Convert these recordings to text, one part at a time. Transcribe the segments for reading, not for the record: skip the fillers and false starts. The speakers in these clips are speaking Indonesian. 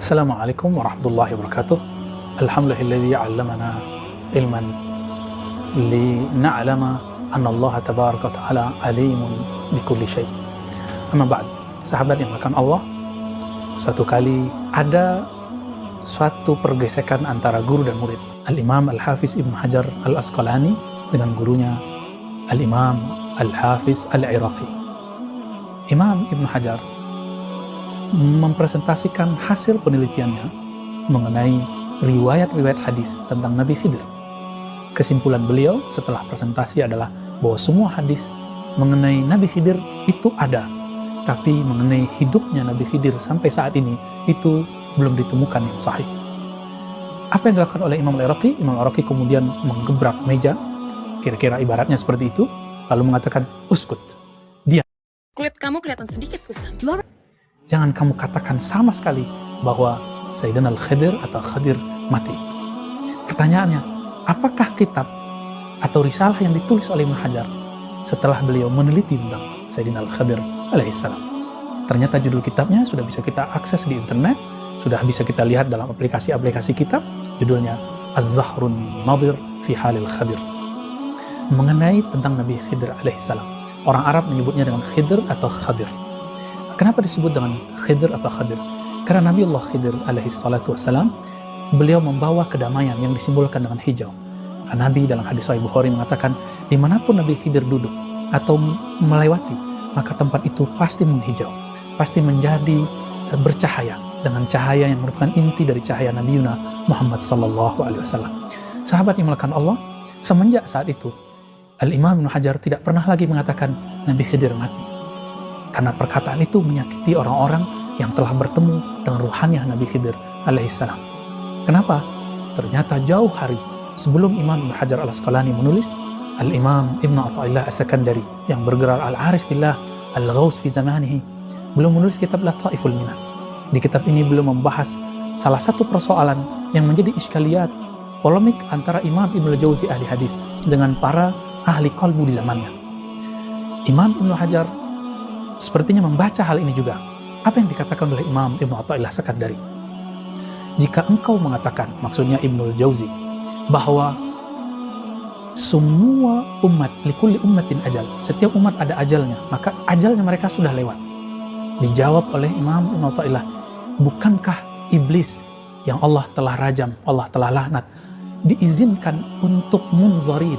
Assalamualaikum warahmatullahi wabarakatuh. Alhamdulillahilladzi 'allamana ilman lina'lama anna Allah tabaraka wa ta'ala alimun bikulli syai'. Amma ba'd. Sahabat yang dimuliakan Allah, suatu kali ada suatu pergesekan antara guru dan murid. Al-Imam Al-Hafiz Ibnu Hajar Al-Asqalani dengan gurunya Al-Imam Al-Hafiz Al-Iraqi. Imam Ibnu Hajar mempresentasikan hasil penelitiannya mengenai riwayat-riwayat hadis tentang Nabi Khidir. Kesimpulan beliau setelah presentasi adalah bahwa semua hadis mengenai Nabi Khidir itu ada, tapi mengenai hidupnya Nabi Khidir sampai saat ini itu belum ditemukan yang sahih. Apa yang dilakukan oleh Imam Al-Iraqi? Imam Al-Iraqi kemudian menggebrak meja, kira-kira ibaratnya seperti itu, lalu mengatakan, uskut, diam. Kulit kamu kelihatan sedikit kusam. Jangan kamu katakan sama sekali bahwa Sayyidina Al-Khidir atau Khidir mati. Pertanyaannya, apakah kitab atau risalah yang ditulis oleh Ibnu Hajar setelah beliau meneliti tentang Sayyidina Al-Khidir alaihissalam? Ternyata judul kitabnya sudah bisa kita akses di internet, sudah bisa kita lihat dalam aplikasi-aplikasi kitab. Judulnya Az-Zahrun Nadir fi Halil Khidir, mengenai tentang Nabi Khidir alaihissalam. Orang Arab menyebutnya dengan Khidir atau Khadir. Kenapa disebut dengan Khidir atau Khadir? Karena Nabi Allah Khidir alaihissalatu wassalam, beliau membawa kedamaian yang disimbolkan dengan hijau. Karena Nabi dalam hadis Sahih Bukhari mengatakan, dimanapun Nabi Khidir duduk atau melewati, maka tempat itu pasti menghijau, pasti menjadi bercahaya dengan cahaya yang merupakan inti dari cahaya Nabi Muhammad sallallahu alaihi wasallam. Sahabat yang dimuliakan Allah, semenjak saat itu Al-Imam Ibnu Hajar tidak pernah lagi mengatakan Nabi Khidir mati. Karena perkataan itu menyakiti orang-orang yang telah bertemu dengan ruhaniah Nabi Khidir alaihissalam. Kenapa? Ternyata jauh hari sebelum Imam Ibnu Hajar Al-Asqalani menulis, Al-Imam Ibnu Athaillah As-Sakandari yang bergerak Al-Arif Billah Al-Ghaus fi zamanihi, belum menulis kitab Lataiful Minan. Di kitab ini belum membahas salah satu persoalan yang menjadi iskaliyat, polemik antara Imam Ibnu Jauzi ahli hadis dengan para ahli qalbu di zamannya. Imam Ibnu Hajar sepertinya membaca hal ini juga. Apa yang dikatakan oleh Imam Ibnu Athaillah Sakandari? Jika engkau mengatakan, maksudnya Ibnu Jauzi, bahwa semua umat, likulli ummatin ajal, setiap umat ada ajalnya, maka ajalnya mereka sudah lewat. Dijawab oleh Imam Ibnu Athaillah, bukankah iblis yang Allah telah rajam, Allah telah laknat, diizinkan untuk munzarin,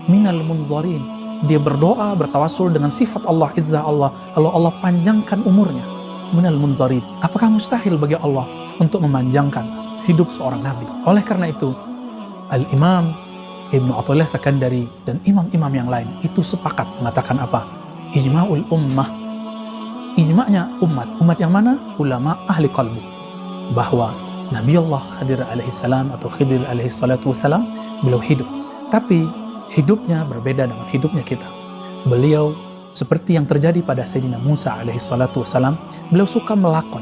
minal munzarin, dia berdoa, bertawasul dengan sifat Allah, izzah Allah, lalu Allah panjangkan umurnya, minal munzarin. Apakah mustahil bagi Allah untuk memanjangkan hidup seorang nabi? Oleh karena itu, Al-Imam Ibnu Athaillah Sakandari dan imam-imam yang lain itu sepakat mengatakan apa? Ijma'ul ummah, ijma'nya umat yang mana? Ulama ahli qalbu, bahwa Nabi Allah Khidir alaihissalam atau Khidir alaihissalatu wassalam, beliau hidup, tapi hidupnya berbeda dengan hidupnya kita. Beliau seperti yang terjadi pada Sayyidina Musa alaihissalatu wassalam, beliau suka melakon,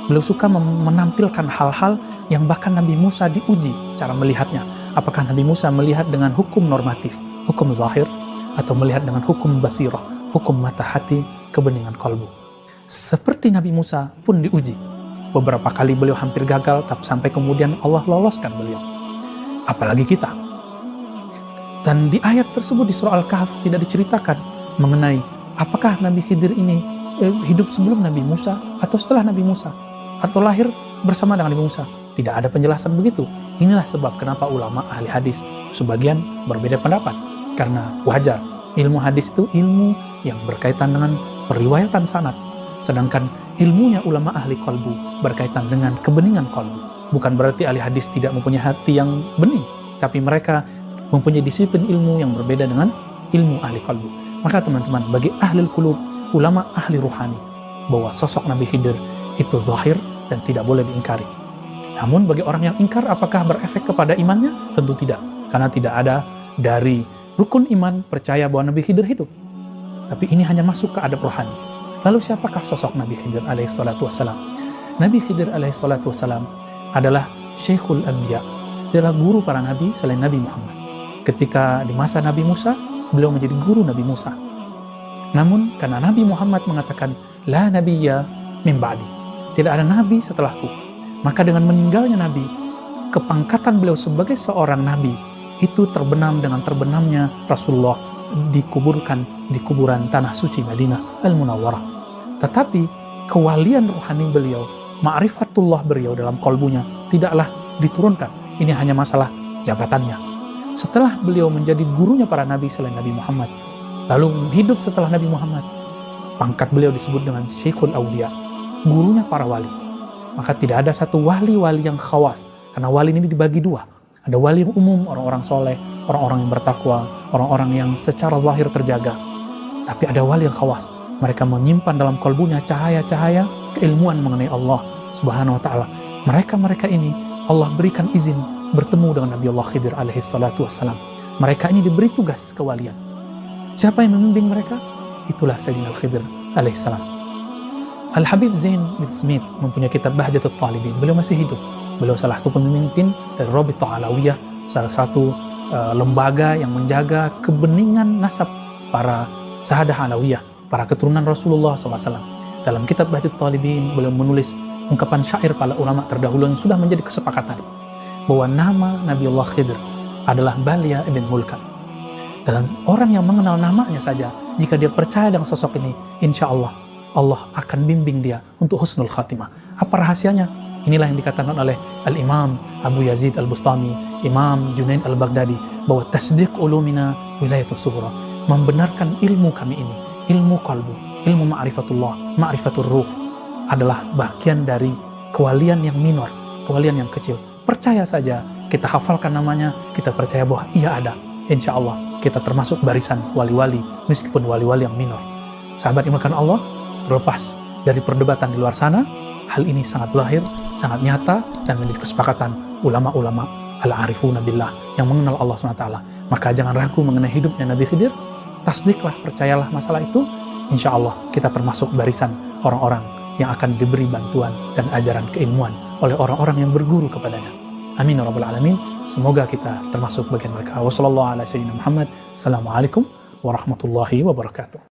beliau suka menampilkan hal-hal yang bahkan Nabi Musa diuji cara melihatnya. Apakah Nabi Musa melihat dengan hukum normatif, hukum zahir, atau melihat dengan hukum basirah, hukum mata hati, kebeningan kalbu. Seperti Nabi Musa pun diuji. Beberapa kali beliau hampir gagal, tapi sampai kemudian Allah loloskan beliau. Apalagi kita. Dan di ayat tersebut di surah Al-Kahf tidak diceritakan mengenai apakah Nabi Khidir ini hidup sebelum Nabi Musa atau setelah Nabi Musa, atau lahir bersama dengan Nabi Musa. Tidak ada penjelasan begitu. Inilah sebab kenapa ulama ahli hadis sebagian berbeda pendapat. Karena wajar, ilmu hadis itu ilmu yang berkaitan dengan periwayatan sanad. Sedangkan ilmunya ulama ahli qalbu berkaitan dengan kebeningan qalbu. Bukan berarti ahli hadis tidak mempunyai hati yang bening, tapi mereka mempunyai disiplin ilmu yang berbeda dengan ilmu ahli qalbu. Maka teman-teman, bagi ahli qulub, ulama ahli ruhani, bahwa sosok Nabi Khidir itu zahir dan tidak boleh diingkari. Namun bagi orang yang ingkar, apakah berefek kepada imannya? Tentu tidak, karena tidak ada dari rukun iman percaya bahwa Nabi Khidir hidup. Tapi ini hanya masuk ke adab rohani. Lalu siapakah sosok Nabi Khidir alaihissalatu wassalam? Nabi Khidir alaihissalatu wassalam adalah Syekhul Anbiya, adalah guru para nabi selain Nabi Muhammad. Ketika di masa Nabi Musa, beliau menjadi guru Nabi Musa. Namun karena Nabi Muhammad mengatakan, la nabiyya min ba'di, tidak ada nabi setelahku, Maka dengan meninggalnya Nabi, kepangkatan beliau sebagai seorang Nabi itu terbenam dengan terbenamnya Rasulullah dikuburkan di kuburan tanah suci Madinah Al-Munawwarah. Tetapi kewalian rohani beliau, ma'rifatullah beliau dalam kolbunya tidaklah diturunkan. Ini hanya masalah jabatannya. Setelah beliau menjadi gurunya para nabi selain Nabi Muhammad, lalu hidup setelah Nabi Muhammad, pangkat beliau disebut dengan Syekhul Aulia, gurunya para wali. Maka tidak ada satu wali-wali yang khawas, karena wali ini dibagi dua. Ada wali yang umum, orang-orang soleh, orang-orang yang bertakwa, orang-orang yang secara zahir terjaga. Tapi ada wali yang khawas, mereka menyimpan dalam kalbunya cahaya-cahaya keilmuan mengenai Allah Subhanahu wa ta'ala. Mereka ini Allah berikan izin bertemu dengan Nabi Allah Khidir alaihi salatu wassalam. Mereka ini diberi tugas kewalian. Siapa yang membimbing mereka? Itulah Sayyidina Al-Khidir alaihi salam. Al-Habib Zain bin Smith mempunyai kitab Bahjatul Talibin. Beliau masih hidup. Beliau salah satu pemimpin dari Rabithah Alawiyah, salah satu lembaga yang menjaga kebeningan nasab para sahadah Alawiyah, para keturunan Rasulullah SAW. Dalam kitab Bahjatul Talibin, beliau menulis ungkapan syair para ulama terdahulu yang sudah menjadi kesepakatan bahwa nama Nabi Allah Khidir adalah Balia ibn Mulkan. Dan orang yang mengenal namanya saja, jika dia percaya dengan sosok ini, insya Allah akan bimbing dia untuk husnul khatimah. Apa rahasianya? Inilah yang dikatakan oleh Al-Imam Abu Yazid Al-Bustami, Imam Junaid Al-Baghdadi, bahwa tasdiq ulumina wilayatul sughra, membenarkan ilmu kami ini, ilmu qalbu, ilmu ma'rifatullah, ma'rifatul ruh, adalah bagian dari kewalian yang minor, kewalian yang kecil. Percaya saja, kita hafalkan namanya, kita percaya bahwa ia ada. Insya Allah kita termasuk barisan wali-wali, meskipun wali-wali yang minor. Sahabat dimulakan Allah, terlepas dari perdebatan di luar sana, hal ini sangat zahir, sangat nyata, dan menjadi kesepakatan ulama-ulama al-arifuna billah yang mengenal Allah SWT. Maka jangan ragu mengenai hidupnya Nabi Khidir, tasdiklah, percayalah masalah itu. Insya Allah kita termasuk barisan orang-orang yang akan diberi bantuan dan ajaran keilmuan oleh orang-orang yang berguru kepadanya. Amin ya rabbal alamin. Semoga kita termasuk bagian mereka. Wassalamualaikum warahmatullahi wabarakatuh.